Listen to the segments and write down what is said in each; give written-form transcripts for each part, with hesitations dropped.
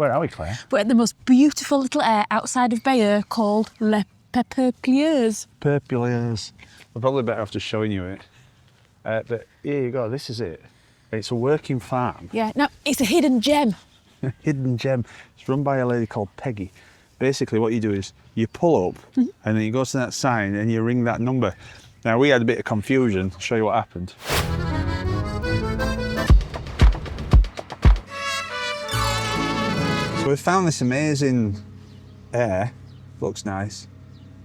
Where are we, Claire? We're at the most beautiful little air outside of Bayeux called Les Peupliers. Peupliers. We're probably better after showing you it. But here you go, this is it. It's a working farm. Yeah, now it's a hidden gem. Hidden gem. It's run by a lady called Peggy. Basically what you do is you pull up and then you go to that sign and you ring that number. Now we had a bit of confusion. I'll show you what happened. So we found this amazing air, looks nice,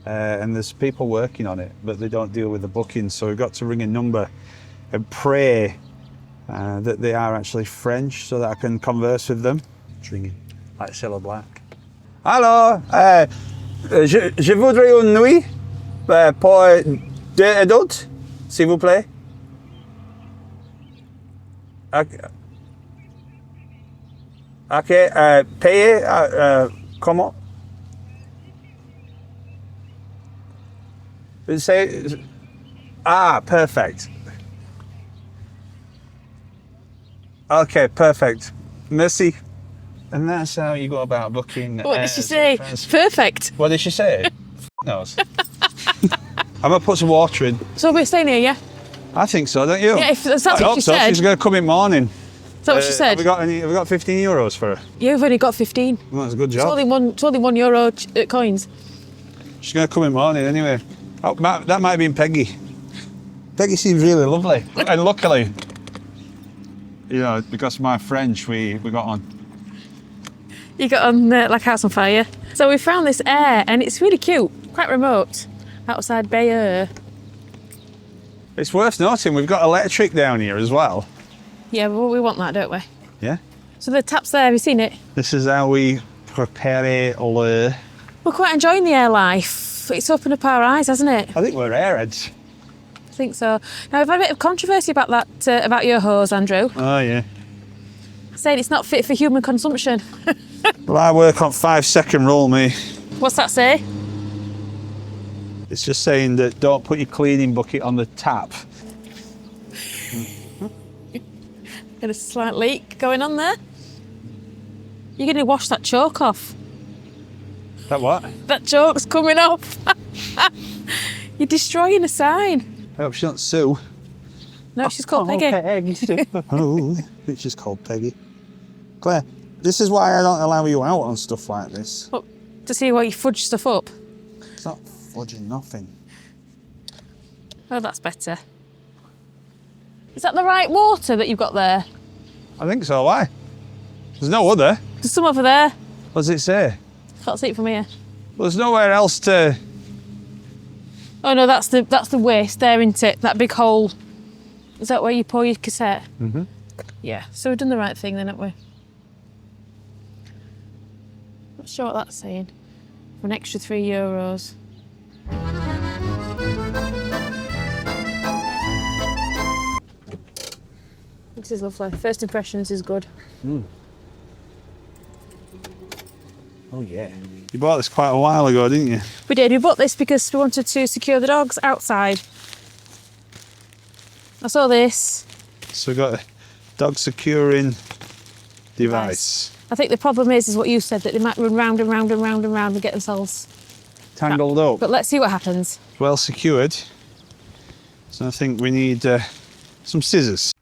and there's people working on it, but they don't deal with the bookings, so we've got to ring a number and pray that they are actually French so that I can converse with them. It's ringing, like Cello Black. Hello, je voudrais une nuit pour 2 adultes, s'il vous plaît. Ok, payer comment? Say, perfect. Okay, perfect. Merci. And that's how you go about booking. What did she say? Perfect. What did she say? knows. I'm going to put some water in. So we're staying here, yeah? I think so, don't you? Yeah, if that's what she said. She's going to come in morning. Is that what she said? Have we got 15 euros for her? Yeah, we've only got 15. Well, that's a good job. It's only €1 coins. She's going to come in morning anyway. Oh, that might have been Peggy. Peggy seems really lovely. And luckily, you know, because of my French, we got on. You got on like house on fire. So we found this air and it's really cute, quite remote, outside Bayeux. It's worth noting we've got electric down here as well. Yeah, well, we want that, don't we? Yeah. So the tap's there, have you seen it? This is how we prepare le. We're quite enjoying the air life. It's opened up our eyes, hasn't it? I think we're airheads. I think so. Now, we've had a bit of controversy about that, about your hose, Andrew. Oh, yeah. Saying it's not fit for human consumption. Well, I work on 5-second rule, me. What's that say? It's just saying that don't put your cleaning bucket on the tap. Got a slight leak going on there. You're going to wash that choke off. That what? That choke's coming off. You're destroying a sign. I hope she don't sue. No, she's called Peggy. Peggy. Oh, it's just called Peggy. Claire, this is why I don't allow you out on stuff like this. What, to see why you fudge stuff up? It's not fudging nothing. Oh, that's better. Is that the right water that you've got there? I think so, why? There's no other. There's some over there. What does it say? Can't see it from here. Well, there's nowhere else to... Oh no, that's the waste there, isn't it? That big hole. Is that where you pour your cassette? Mm-hmm. Yeah, so we've done the right thing then, haven't we? Not sure what that's saying. For an extra €3. This is lovely. First impressions is good. Mm. Oh yeah. You bought this quite a while ago, didn't you? We did. We bought this because we wanted to secure the dogs outside. I saw this. So we've got a dog securing device. I think the problem is what you said, that they might run round and round and round and round and get themselves Tangled up. But let's see what happens. Well secured. So I think we need some scissors.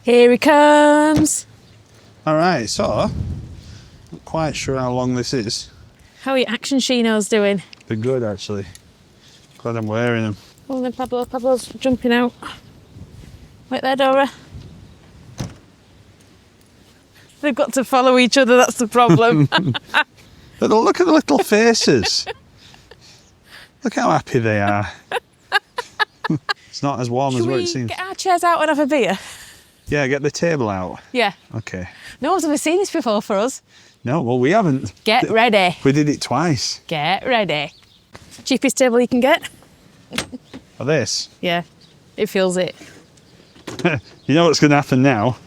Here he comes. All right, so not quite sure how long this is. How are your action chinos doing? They're good, actually. Glad I'm wearing them. Oh, then Pablo's jumping out. Wait there, Dora. They've got to follow each other, that's the problem. But look at the little faces. Look how happy they are. It's not as warm as what it seems. Get our chairs out and have a beer? Yeah, get the table out. Yeah. Okay. No one's ever seen this before for us. No, well, we haven't. Get ready. We did it twice. Get ready. Cheapest table you can get? For this? Yeah, it feels it. You know what's going to happen now?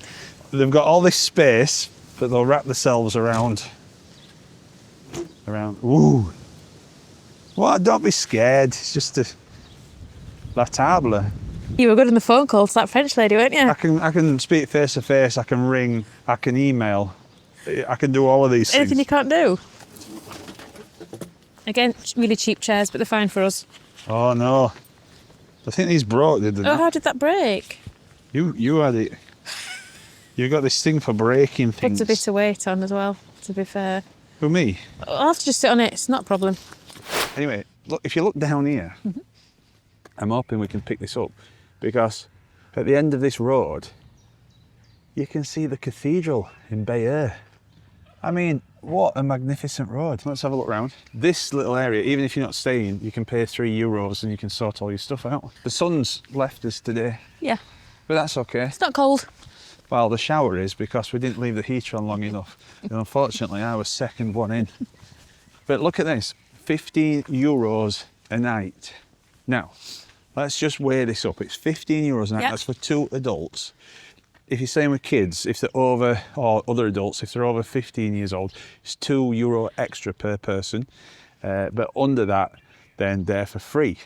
They've got all this space but they'll wrap themselves around. Ooh. What? Don't be scared. It's just a la table. You were good on the phone call to that French lady, weren't you? I can speak face to face. I can ring. I can email. I can do all of these Anything you things. can't do. Again, really cheap chairs, but they're fine for us. Oh no! I think these broke, didn't they? Oh, how did that break? You had it. You got this thing for breaking things. Puts a bit of weight on as well, to be fair. Who, me? I'll have to just sit on it, it's not a problem. Anyway, look. If you look down here, I'm hoping we can pick this up, because at the end of this road, you can see the cathedral in Bayeux. I mean, what a magnificent road. Let's have a look round. This little area, even if you're not staying, you can pay €3 and you can sort all your stuff out. The sun's left us today, Yeah, but that's okay. it's not cold. Well, the shower is, because we didn't leave the heater on long enough. And unfortunately, I was second one in. But look at this, €15 a night. Now, let's just weigh this up. It's €15 a night, Yep. that's for 2 adults. If you're staying with kids, if they're over, or other adults, if they're over 15 years old, it's €2 extra per person. But under that, then they're for free.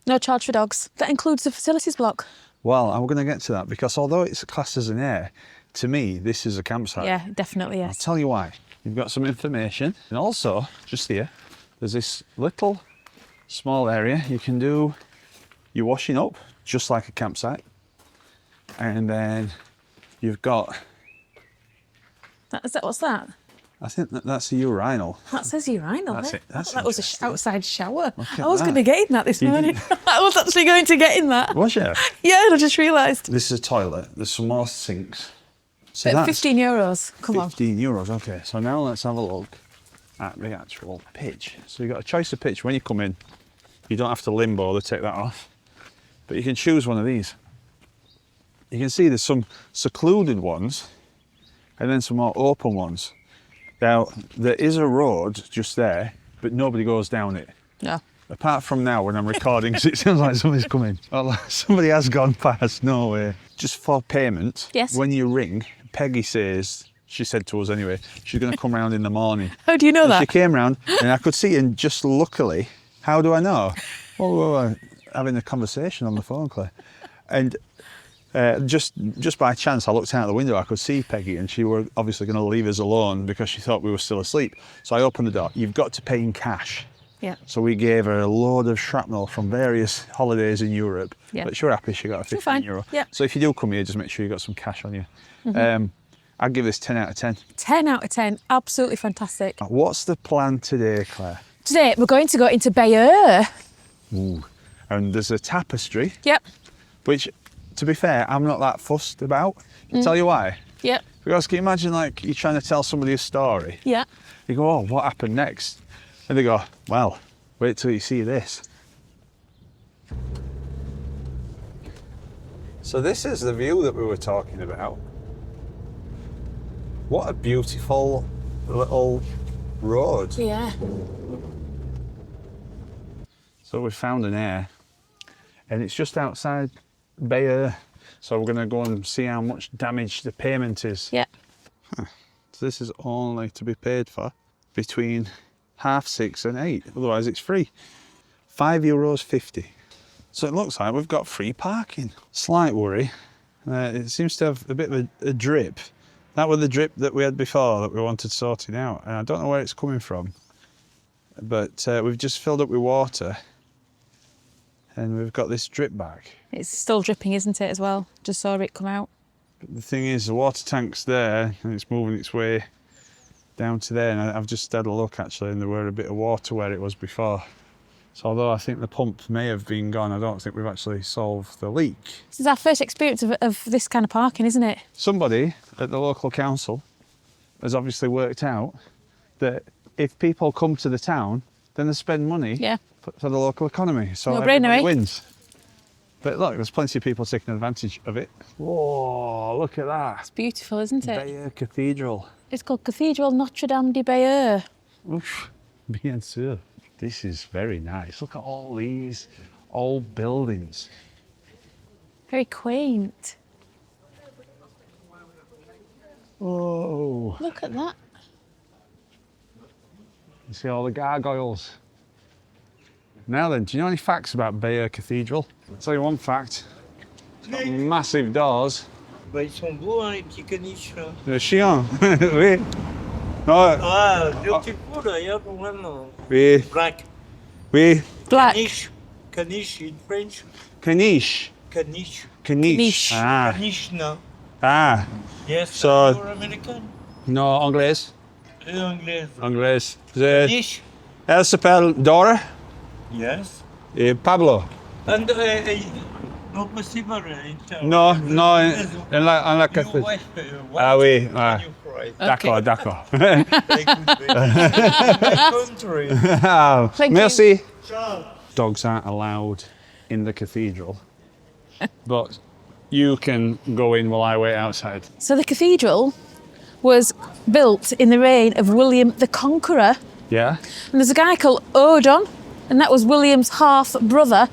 No charge for dogs. That includes the facilities block. Well, I'm going to get to that, because although it's classed as an air, to me, this is a campsite. Yeah, definitely, I'll yes. tell you why. You've got some information. And also, just here, there's this little small area. You can do your washing up, just like a campsite. And then you've got, What's that? I think that's a urinal. That says urinal. That's eh? it. That's that was interesting. an outside shower. Look at I was that. going to get in that this You morning. did- I was actually going to get in that. Was you? Yeah, and I just realised. This is a toilet. There's some more sinks. So that's €15. Come on. €15. Okay, so now let's have a look at the actual pitch. So you've got a choice of pitch. When you come in, you don't have to limbo to take that off, but you can choose one of these. You can see there's some secluded ones and then some more open ones. Now, there is a road just there, but nobody goes down it. No. Apart from now when I'm recording, 'cause it sounds like somebody's coming. Oh, somebody has gone past, no way. Just for payment, Yes. when you ring, Peggy says, she said to us anyway, she's going to come round in the morning. How do you know And she that? came round and I could see, and just luckily, how do I know? Well, we were having a conversation on the phone, Claire. And just by chance, I looked out the window, I could see Peggy, and she were obviously going to leave us alone because she thought we were still asleep. So I opened the door. You've got to pay in cash. Yeah. So we gave her a load of shrapnel from various holidays in Europe. Yeah. But she was happy she got a She's fine. €15. Yeah. So if you do come here, just make sure you got some cash on you. I'd give this 10 out of 10. 10 out of 10. Absolutely fantastic. What's the plan today, Claire? Today, we're going to go into Bayeux. Ooh. And there's a tapestry, Yep. which, to be fair, I'm not that fussed about. I'll tell you why. Yep. Because can you imagine, like, you're trying to tell somebody a story? Yeah. You go, oh, what happened next? And they go, well, wait till you see this. So this is the view that we were talking about. What a beautiful little road. Yeah. So we found an air, and it's just outside Bayeux. So we're going to go and see how much damage the payment is. Yeah. So this is only to be paid for between 6:30 and 8. Otherwise it's free. €5.50. So it looks like we've got free parking. Slight worry. It seems to have a bit of a drip. That was the drip that we had before that we wanted sorting out. And I don't know where it's coming from. But we've just filled up with water. And we've got this drip back. It's still dripping, isn't it, as well? Just saw it come out. But the thing is, the water tank's there and it's moving its way down to there. And I've just had a look actually, and there were a bit of water where it was before. So although I think the pump may have been gone, I don't think we've actually solved the leak. This is our first experience of this kind of parking, isn't it? Somebody at the local council has obviously worked out that if people come to the town, then they spend money Yeah. for the local economy. So No-brainer, everybody eh? wins. But look, there's plenty of people taking advantage of it. Whoa, look at that. It's beautiful, isn't it? Bayeux Cathedral. It's called Cathedral Notre Dame de Bayeux. Oof, bien sûr. This is very nice. Look at all these old buildings. Very quaint. Oh, Look at that. you see all the gargoyles. Now then, do you know any facts about Bayeux Cathedral? I'll tell you one fact. It's got massive doors. Bah, ils sont beaux, hein, les petits caniches, là. Le chien, oui. No, Ah, beautiful, yeah, one. oui, Black. oui. Black. Caniche. Caniche in French. Caniche. Caniche. Caniche. Caniche. Ah, Caniche, no. ah. Yes, So- you're American. No, anglais. Anglais. Anglais. Caniche. Elle s'appelle Dora Yes. et Pablo. And, not possible. No, no, en la Your café. wife, Ah oui, ah. you fry. D'accord, d'accord. Very good, very good. Country. Ah, Thank merci. Ciao. Dogs aren't allowed in the cathedral, but you can go in while I wait outside. So the cathedral was built in the reign of William the Conqueror. Yeah? And there's a guy called Odon, and that was William's half brother,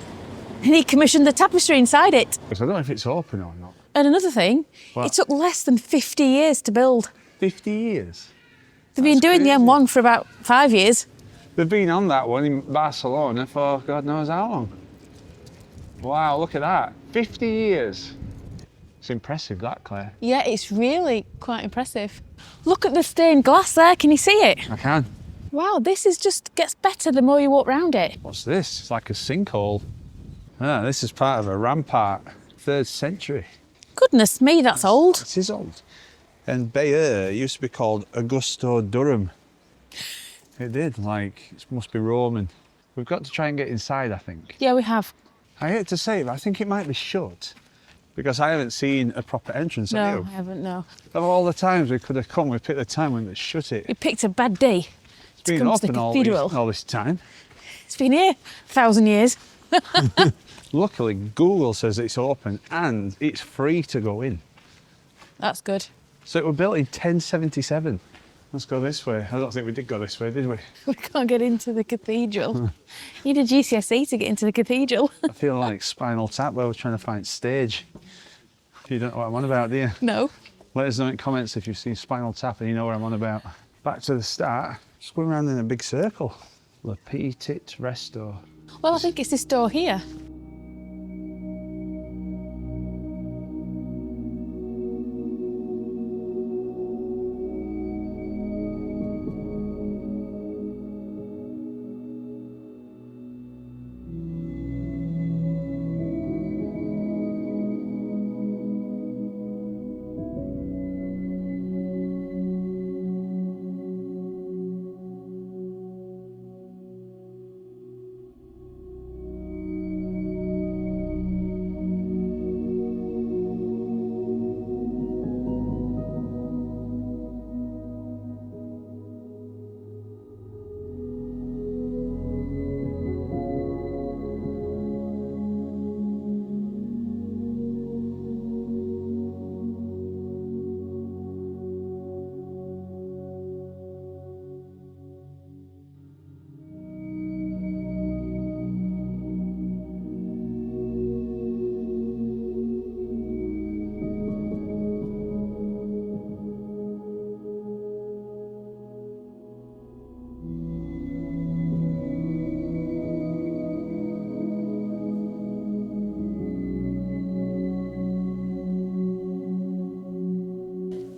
and he commissioned the tapestry inside it. Because I don't know if it's open or not. And another thing, What? it took less than 50 years to build. 50 years. They've been doing the crazy. M1 for about 5 years. They've been on that one in Barcelona for God knows how long. Wow, look at that. 50 years. It's impressive, that, Claire. Yeah, it's really quite impressive. Look at the stained glass there, can you see it? I can. Wow, this is just gets better the more you walk round it. What's this? It's like a sinkhole. Ah, this is part of a rampart. 3rd century. Goodness me, that's old. It is old. And Bayeux used to be called Augusto Durham. It did, like, it must be Roman. We've got to try and get inside, I think. Yeah, we have. I hate to say it, but I think it might be shut because I haven't seen a proper entrance. No, Have you? I haven't, no. Of all the times we could have come, we picked the time when they shut it. We picked a bad day. It's been come to the open all cathedral. this time. It's been here 1,000 years. Luckily, Google says it's open and it's free to go in. That's good. So it was built in 1077. Let's go this way. I don't think we did go this way, did we? We can't get into the cathedral. You need a GCSE to get into the cathedral. I feel like Spinal Tap where we're trying to find stage. You don't know what I'm on about, do you? No. Let us know in comments if you've seen Spinal Tap and you know what I'm on about. Back to the start, just going around in a big circle. Le Petit Resto. Well, I think it's this door here.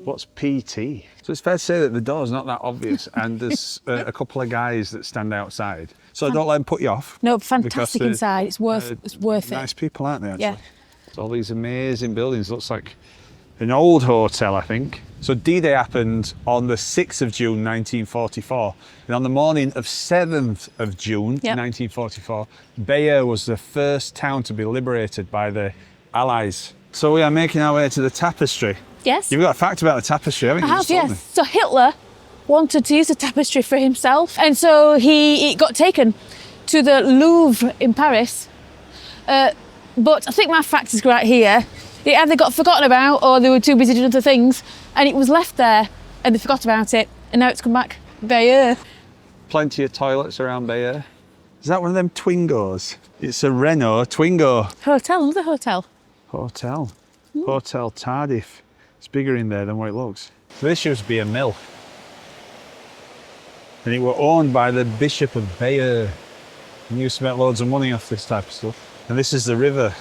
What's PT? So it's fair to say that the door's not that obvious and there's a couple of guys that stand outside. So don't let them put you off. No, because fantastic they're, inside. It's worth it. Nice people, aren't they, actually? Yeah. It's all these amazing buildings. Looks like an old hotel, I think. So D-Day happened on the 6th of June 1944. And on the morning of 7th of June 1944, Bayeux was the first town to be liberated by the Allies. So we are making our way to the Tapestry. Yes. You've got a fact about the Tapestry, haven't you? I have, Just told yes. me. So Hitler wanted to use the tapestry for himself, and so it got taken to the Louvre in Paris. But I think my fact is right here. It either got forgotten about or they were too busy doing other things, and it was left there and they forgot about it, and now it's come back. Bayeux. Plenty of toilets around Bayeux. Is that one of them Twingos? It's a Renault Twingo. Hotel, another hotel. Hotel. Hotel Tardif. It's bigger in there than what it looks. So this used to be a mill. And it were owned by the Bishop of Bayeux. And he used to make loads of money off this type of stuff. And this is the river.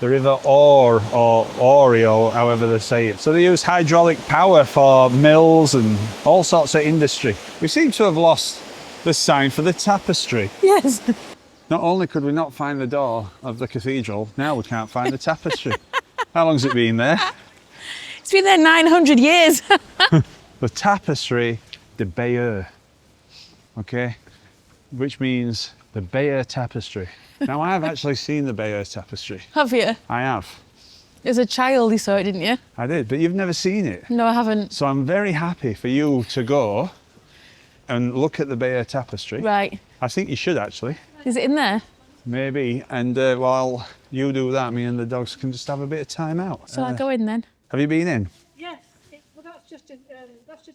The River Or or however they say it. So they use hydraulic power for mills and all sorts of industry. We seem to have lost the sign for the tapestry. Yes. Not only could we not find the door of the cathedral, now we can't find the tapestry. How long's it been there? It's been there 900 years. The Tapestry de Bayeux, okay? Which means the Bayeux Tapestry. Now, I have actually seen the Bayeux Tapestry. Have you? I have. As a child, you saw it, didn't you? I did, but you've never seen it. No, I haven't. So I'm very happy for you to go and look at the Bayeux Tapestry. Right. I think you should actually. Is it in there? Maybe. And while you do that, me and the dogs can just have a bit of time out. Shall I go in then? Have you been in? Yes, well that's just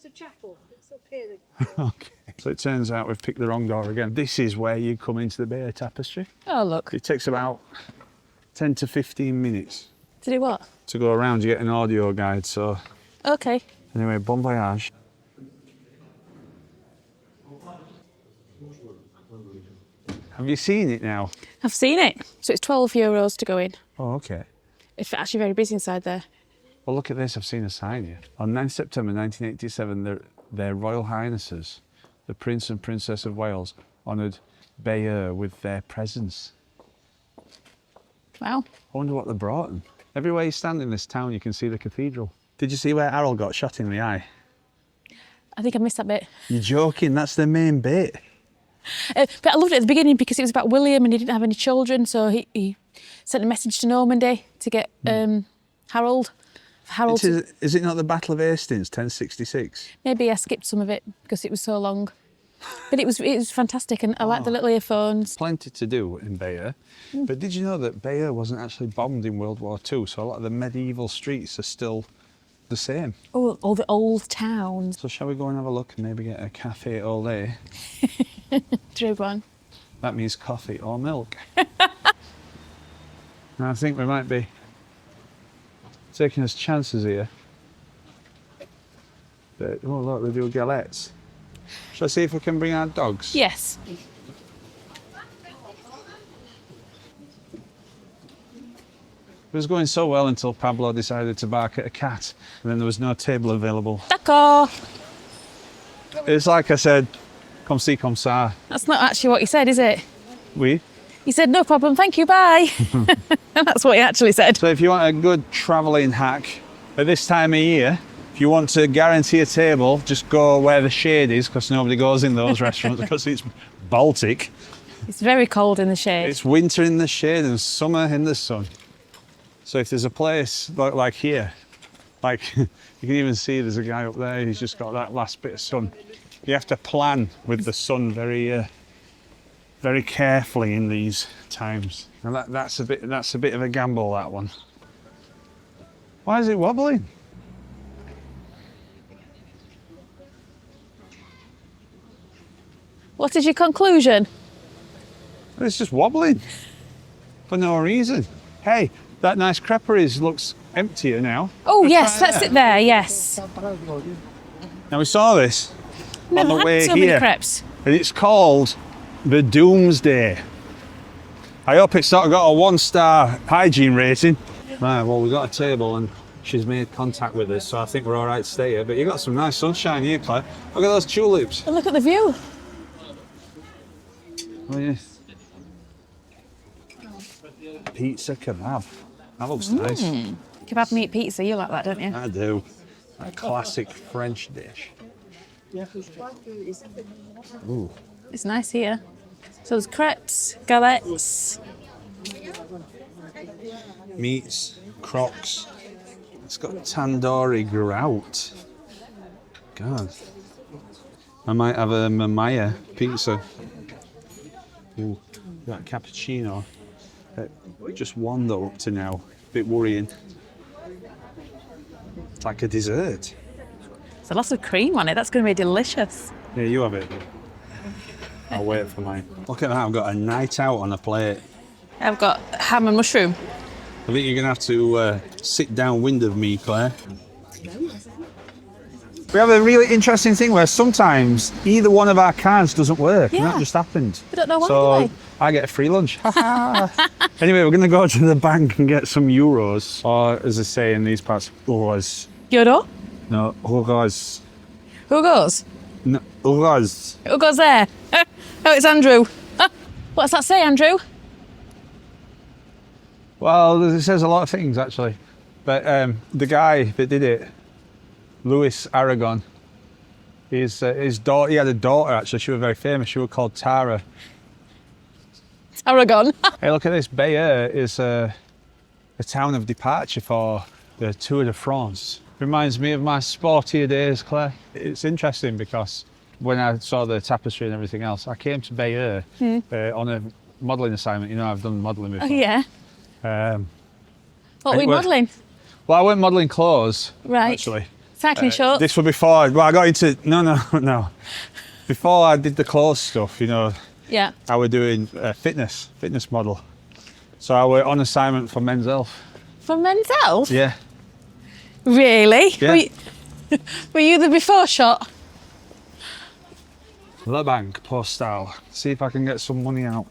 a chapel. It's up here. Okay. So it turns out we've picked the wrong door again. This is where you come into the Bayeux Tapestry. Oh, look. It takes about 10 to 15 minutes To do what? to go around. You get an audio guide. So Okay. anyway, bon voyage. Have you seen it now? I've seen it. So it's €12 to go in. Oh, okay. It's actually very busy inside there. Well, look at this. I've seen a sign here. On 9th September 1987, their Royal Highnesses, the Prince and Princess of Wales, honoured Bayeux with their presence. Wow. I wonder what they brought them. Everywhere you stand in this town, you can see the cathedral. Did you see where Harold got shot in the eye? I think I missed that bit. You're joking. That's the main bit. But I loved it at the beginning because it was about William and he didn't have any children, so he sent a message to Normandy to get Harold. Is it not the Battle of Hastings, 1066? Maybe I skipped some of it because it was so long. But it was fantastic, and I like the little earphones. Plenty to do in Bayeux. But did you know that Bayeux wasn't actually bombed in World War II? So a lot of the medieval streets are still the same. Oh, all the old towns. So shall we go and have a look and maybe get a café au lait? True one. That means coffee or milk. And I think we might be taking us chances here. But, oh look, they do galettes. Shall I see if we can bring our dogs? Yes. It was going so well until Pablo decided to bark at a cat, and then there was no table available. D'accord. It's like I said, comme ci, comme ça. That's not actually what he said, is it? Oui. He said, no problem, thank you, bye. That's what he actually said. So if you want a good travelling hack at this time of year, if you want to guarantee a table, just go where the shade is, because nobody goes in those restaurants because it's Baltic. It's very cold in the shade. It's winter in the shade and summer in the sun. So if there's a place like here, like you can even see there's a guy up there, he's just got that last bit of sun. You have to plan with the sun very carefully in these times. And that's a bit of a gamble, that one. Why is it wobbling? What is your conclusion? It's just wobbling for no reason. Hey, that nice creperies looks emptier now. Oh, Let's yes, try let's that. sit there, yes. Now we saw this on Never the had way so here, many crepes. and it's called the Doomsday. I hope it's not got a 1-star hygiene rating. Right, well, we've got a table and she's made contact with us, so I think we're all right to stay here. But you've got some nice sunshine here, Claire. Look at those tulips. And look at the view. Oh, yes. Pizza kebab. That looks nice. Kebab meat pizza, you like that, don't you? I do. A classic French dish. Ooh. It's nice here. So there's crepes, galettes. Meats, crocs. It's got tandoori grout. God. I might have a mamaya pizza. Ooh, got cappuccino. Just one though up to now. Bit worrying. It's like a dessert. There's a lot of cream on it. That's going to be delicious. Yeah, you have it. I'll wait for mine. Look at that, I've got a night out on a plate. I've got ham and mushroom. I think you're going to have to sit downwind of me, Claire. We have a really interesting thing where sometimes either one of our cards doesn't work. And Yeah. that just happened. We don't know why, So do I get a free lunch. Anyway, we're going to go to the bank and get some euros. Or as they say in these parts, euros. Euro? No, euros. Who goes? No, euros. Who goes there? Oh, it's Andrew. What's that say, Andrew? Well, it says a lot of things actually. But the guy that did it, Louis Aragon, his daughter, he had a daughter actually, she was very famous, she was called Tara. Aragon. Hey, look at this, Bayeux is a town of departure for the Tour de France. Reminds me of my sportier days, Claire. It's interesting because when I saw the tapestry and everything else, I came to Bayeux on a modelling assignment. You know, I've done modelling before. Oh, yeah. What were you modelling? Well, I went modelling clothes, Right. actually. Cycling shorts? This was before, well, I got into, no. Before I did the clothes stuff, you know, Yeah. I was doing fitness model. So I was on assignment for Men's Health. For Men's Health? Yeah. Really? Yeah. Were you the before shot? La Banque Postale. See if I can get some money out.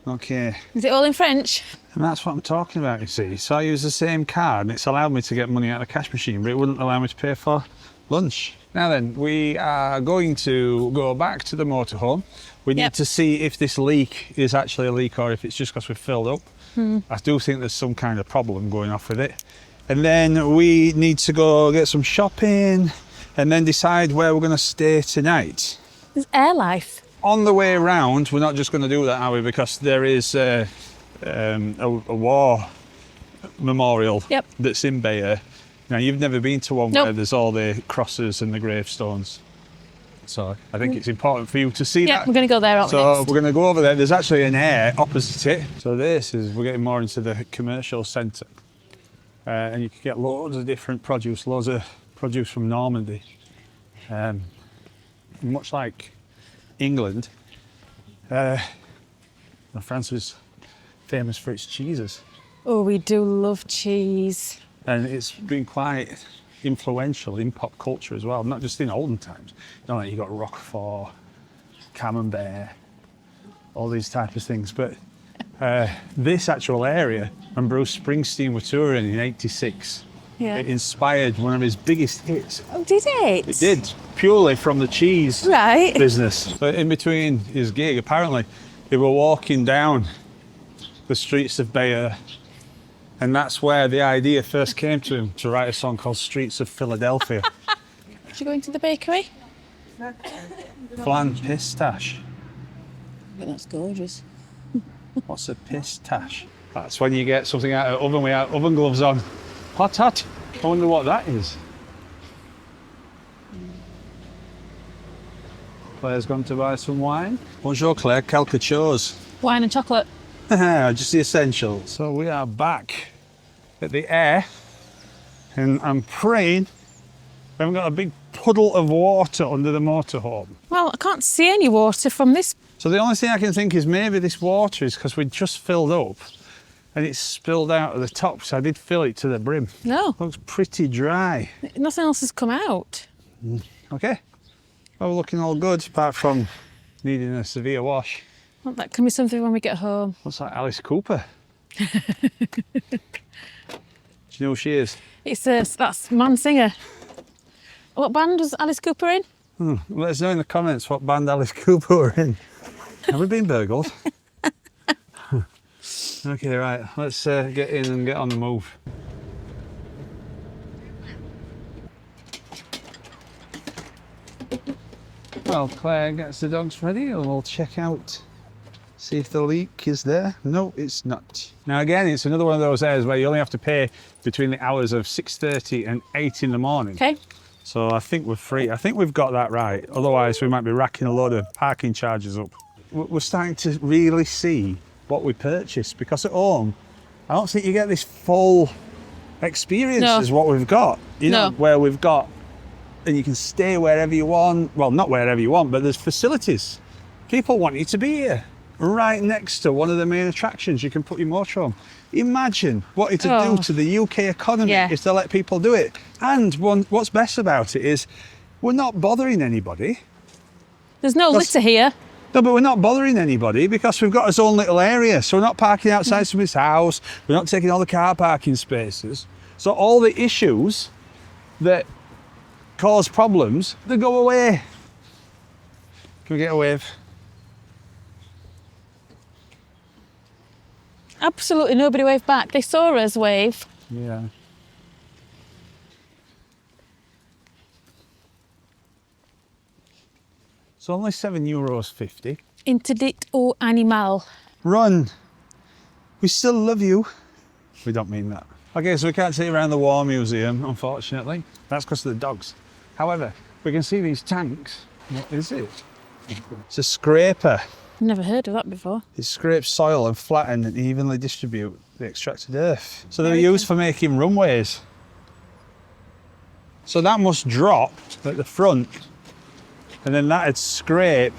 Okay. Is it all in French? And that's what I'm talking about, you see. So I use the same card and it's allowed me to get money out of the cash machine, but it wouldn't allow me to pay for lunch. Now then, we are going to go back to the motorhome. We need to see if this leak is actually a leak or if it's just because we've filled up. I do think there's some kind of problem going off with it. And then we need to go get some shopping and then decide where we're going to stay tonight. There's air life. On the way around, we're not just going to do that, are we? Because there is a war memorial that's in Bayeux. Now, you've never been to one where there's all the crosses and the gravestones. So I think it's important for you to see that. Yeah, we're going to go there, aren't we? So we're going to go over there. There's actually an air opposite it. So we're getting more into the commercial centre. And you can get loads of different produce, loads of produce from Normandy. Much like England, France is famous for its cheeses. Oh, we do love cheese. And it's been quite influential in pop culture as well, not just in olden times. You know, like you got Roquefort, Camembert, all these types of things. But this actual area, when Bruce Springsteen was touring in '86, it inspired one of his biggest hits. Oh, did it? It did, purely from the cheese business. So in between his gig, apparently, they were walking down the streets of Bayeux, and that's where the idea first came to him to write a song called Streets of Philadelphia. Should we go into the bakery? Flan pistache. I think that's gorgeous. What's a pistache? That's when you get something out of the oven without oven gloves on. Hot, hot. I wonder what that is. Claire's gone to buy some wine. Bonjour, Claire. Quelque chose. Wine and chocolate. Just the essentials. So we are back at the air, and I'm praying we haven't got a big puddle of water under the motorhome. Well, I can't see any water from this. So the only thing I can think is maybe this water is because we just filled up and it's spilled out of the top, so I did fill it to the brim. No. Looks pretty dry. Nothing else has come out. Okay. Well, we're looking all good, apart from needing a severe wash. Well, that can be something when we get home. What's that, Alice Cooper? Do you know who she is? That's Man Singer. What band was Alice Cooper in? Let us know in the comments what band Alice Cooper were in. Have we been burgled? Okay, right, let's get in and get on the move. Well, Claire gets the dogs ready and we'll check out, see if the leak is there. No, it's not. Now again, it's another one of those areas where you only have to pay between the hours of 6:30 and 8 in the morning. Okay. So I think we're free. I think we've got that right. Otherwise, we might be racking a load of parking charges up. We're starting to really see what we purchased, because at home, I don't think you get this full experience as what we've got. You know, where we've got, and you can stay wherever you want. Well, not wherever you want, but there's facilities. People want you to be here, right next to one of the main attractions. You can put your motorhome. Imagine what it would do to the UK economy if they let people do it. And what's best about it is we're not bothering anybody. There's no litter here. No, but we're not bothering anybody because we've got our own little area. So we're not parking outside somebody's house. We're not taking all the car parking spaces. So all the issues that cause problems, they go away. Can we get a wave? Absolutely nobody waved back. They saw us wave. Yeah. It's only €7.50. Interdit au animal. Run. We still love you. We don't mean that. Okay, so we can't take you around the War Museum, unfortunately. That's because of the dogs. However, we can see these tanks. What is it? It's a scraper. Never heard of that before. It scrapes soil and flatten and evenly distribute the extracted earth. So they're used for making runways. So that must drop at the front, and then that'd scrape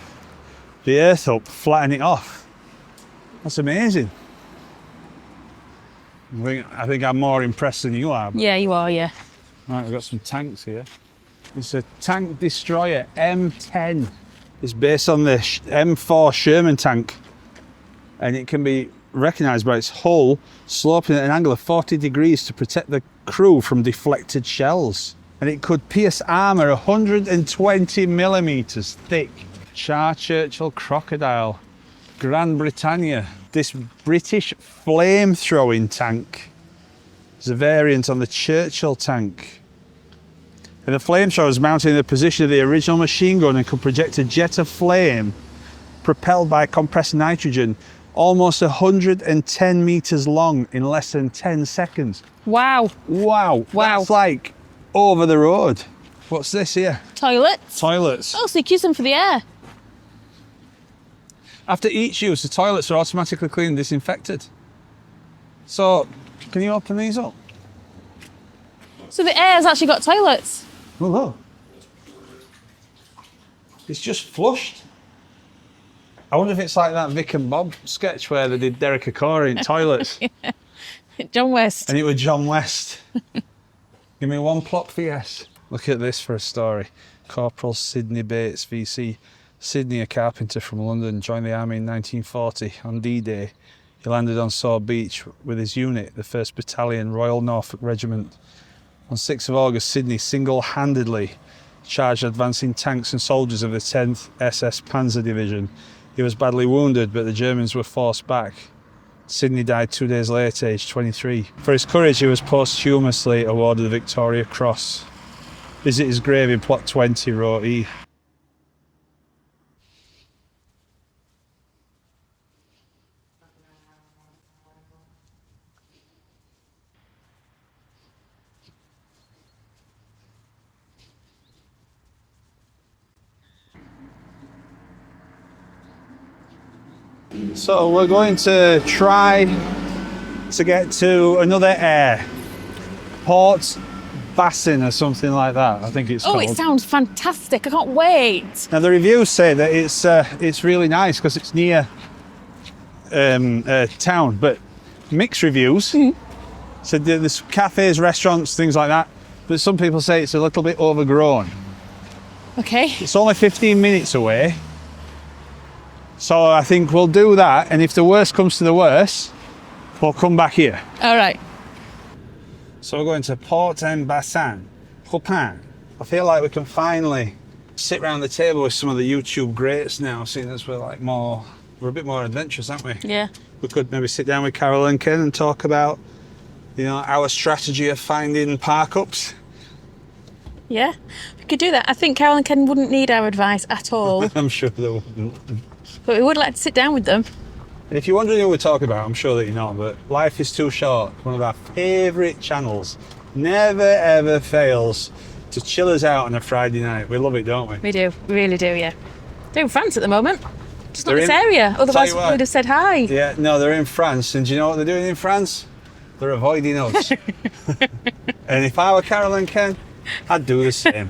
the earth up, flatten it off. That's amazing. I think I'm more impressed than you are. But... Yeah, you are, yeah. Right, we've got some tanks here. It's a tank destroyer, M10. It's based on the M4 Sherman tank, and it can be recognised by its hull sloping at an angle of 40 degrees to protect the crew from deflected shells. And it could pierce armour 120 millimetres thick. Churchill Crocodile, Gran Britannia. This British flame-throwing tank is a variant on the Churchill tank. And the flamethrower is mounted in the position of the original machine gun and could project a jet of flame propelled by compressed nitrogen almost 110 metres long in less than 10 seconds. Wow. Wow. Wow. That's like over the road. What's this here? Toilets. Toilets. Oh, so you use them for the air. After each use, the toilets are automatically cleaned and disinfected. So, can you open these up? So the air's actually got toilets. Oh, look. It's just flushed. I wonder if it's like that Vic and Bob sketch where they did Derek Acora in toilets. John West. And it was John West. Give me one plop for yes. Look at this for a story. Corporal Sidney Bates, VC. Sidney, a carpenter from London, joined the army in 1940. On D-Day, he landed on Saw Beach with his unit, the 1st Battalion Royal Norfolk Regiment. On 6th of August, Sidney single-handedly charged advancing tanks and soldiers of the 10th SS Panzer Division. He was badly wounded, but the Germans were forced back. Sidney died 2 days later, aged 23. For his courage, he was posthumously awarded the Victoria Cross. Visit his grave in Plot 20, Row E. So we're going to try to get to another air. Port-en-Bessin or something like that, I think it's Oh, called. it sounds fantastic. I can't wait. Now the reviews say that it's really nice because it's near town, but mixed reviews. So there's cafes, restaurants, things like that, but some people say it's a little bit overgrown. Okay. It's only 15 minutes away. So I think we'll do that, and if the worst comes to the worst, we'll come back here. All right. So we're going to Port-en-Bessin. I feel like we can finally sit around the table with some of the YouTube greats now, seeing as we're a bit more adventurous, aren't we? Yeah. We could maybe sit down with Carol and Ken and talk about, our strategy of finding park-ups. Yeah, we could do that. I think Carol and Ken wouldn't need our advice at all, I'm sure they wouldn't. but we would like to sit down with them. And if you're wondering who we're talking about, I'm sure that you know, but Life is Too Short, one of our favourite channels, never ever fails to chill us out on a Friday night. We love it, don't we? We do. We really do, yeah. They're in France at the moment. Just not They're this in- area. Otherwise, you we what. would have said hi. Yeah, no, they're in France, and do you know what they're doing in France? They're avoiding us. And if I were Carol and Ken, I'd do the same.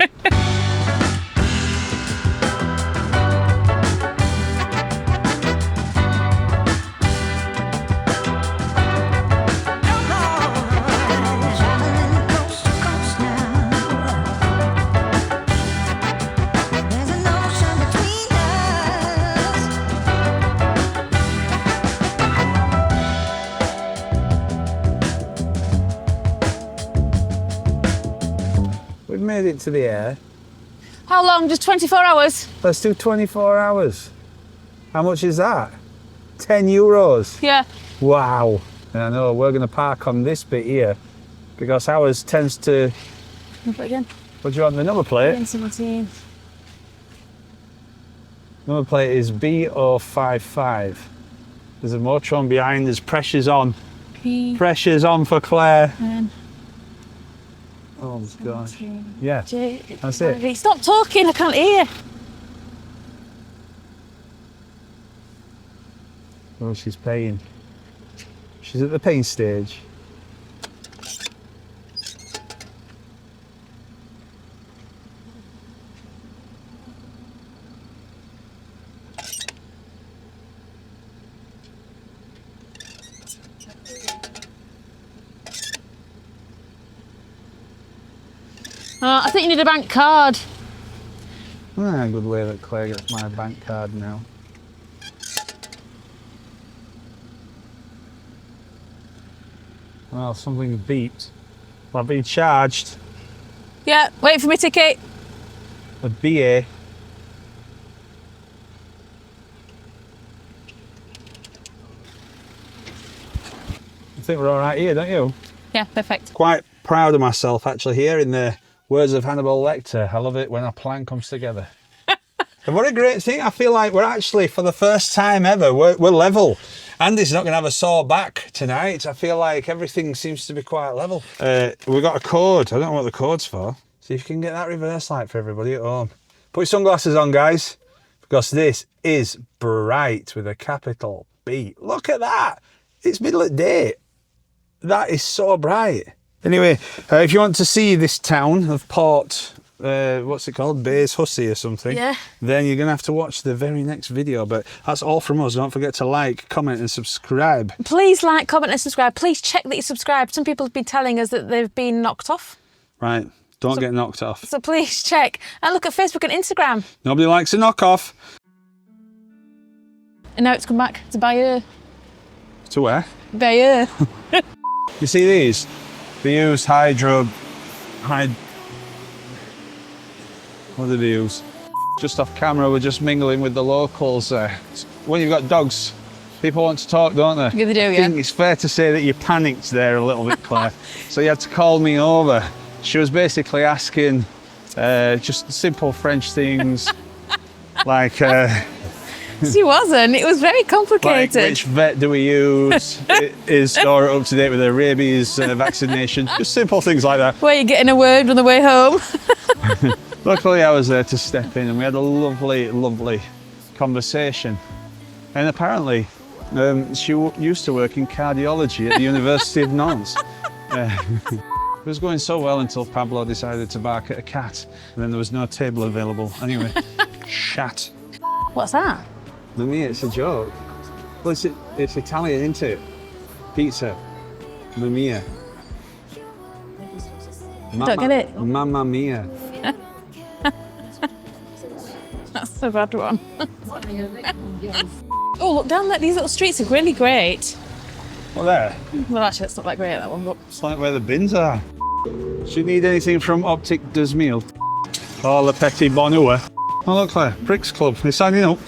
made it to the air. How long? Just 24 hours? Let's do 24 hours. How much is that? 10 euros. Yeah. Wow. And I know we're going to park on this bit here because ours tends to... Number again. What do you want, the number plate? 17. Number plate is B055. There's a Motorhome behind, there's pressures on. P. Pressure's on for Claire. N. Oh my gosh. Yeah, J. that's it. Stop talking, I can't hear. Oh, she's paying. She's at the paying stage. I think you need a bank card. Ah, good way that Claire gets my bank card now. Well, something beeped. Well, I've been charged Yeah, wait for my ticket. a BA. I think we're all right here, don't you? Yeah, perfect. Quite proud of myself actually here in the words of Hannibal Lecter. I love it when a plan comes together. And what a great thing. I feel like we're actually, for the first time ever, we're level. Andy's not going to have a sore back tonight. I feel like everything seems to be quite level. We've got a code. I don't know what the code's for. See if you can get that reverse light for everybody at home. Put your sunglasses on, guys, because this is bright with a capital B. Look at that. It's middle of the day. That is so bright. Anyway, if you want to see this town of Port, what's it called? Bayeux Hussey or something. Yeah. Then you're going to have to watch the very next video. But that's all from us. Don't forget to like, comment and subscribe. Please like, comment and subscribe. Please check that you subscribe. Some people have been telling us that they've been knocked off. Right. Don't get knocked off. So please check. And look at Facebook and Instagram. Nobody likes a knockoff. And now it's come back to Bayeux. To where? Bayeux. You see these? They use what do they use? Just off camera, we're just mingling with the locals there. When you've got dogs, people want to talk, don't they? Yeah, they do, I yeah. think it's fair to say that you panicked there a little bit, Claire. So you had to call me over. She was basically asking just simple French things like... She wasn't. It was very Like, complicated. which vet do we use? Is Dora up to date with her rabies vaccination? Just simple things like that. Where you getting a word on the way home? Luckily, I was there to step in, and we had a lovely, lovely conversation. And apparently, she used to work in cardiology at the University of Nantes. It was going so well until Pablo decided to bark at a cat, and then there was no table available. Anyway, shat. What's that? For me, it's a joke. Well, it's Italian, isn't it? Pizza. Mamma mia. Don't get it. Mamma mia. That's a bad one. Oh, look down there. These little streets are really great. Well, there. Well, actually, it's not that great, that one, but... It's like where the bins are. Do you need anything from Optic Does Meal? Or Le Petit Bonheur? Oh, look, Claire. Bricks Club. They're signing up.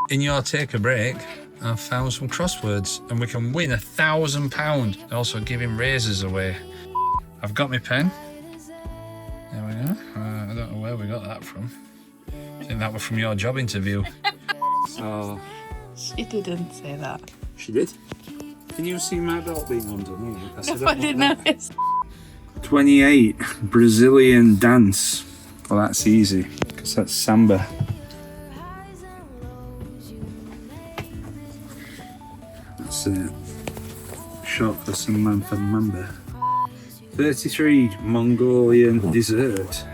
In your take a break, I've found some crosswords and we can win £1,000. Also giving razors away. I've got my pen. There we go. I don't know where we got that from. I think that was from your job interview. Oh, She didn't say that. she did. Can you see my belt being underneath? No, I didn't notice. 28, Brazilian dance. Well, that's easy, because that's samba. That's short for some man for mamba. 33, Mongolian dessert.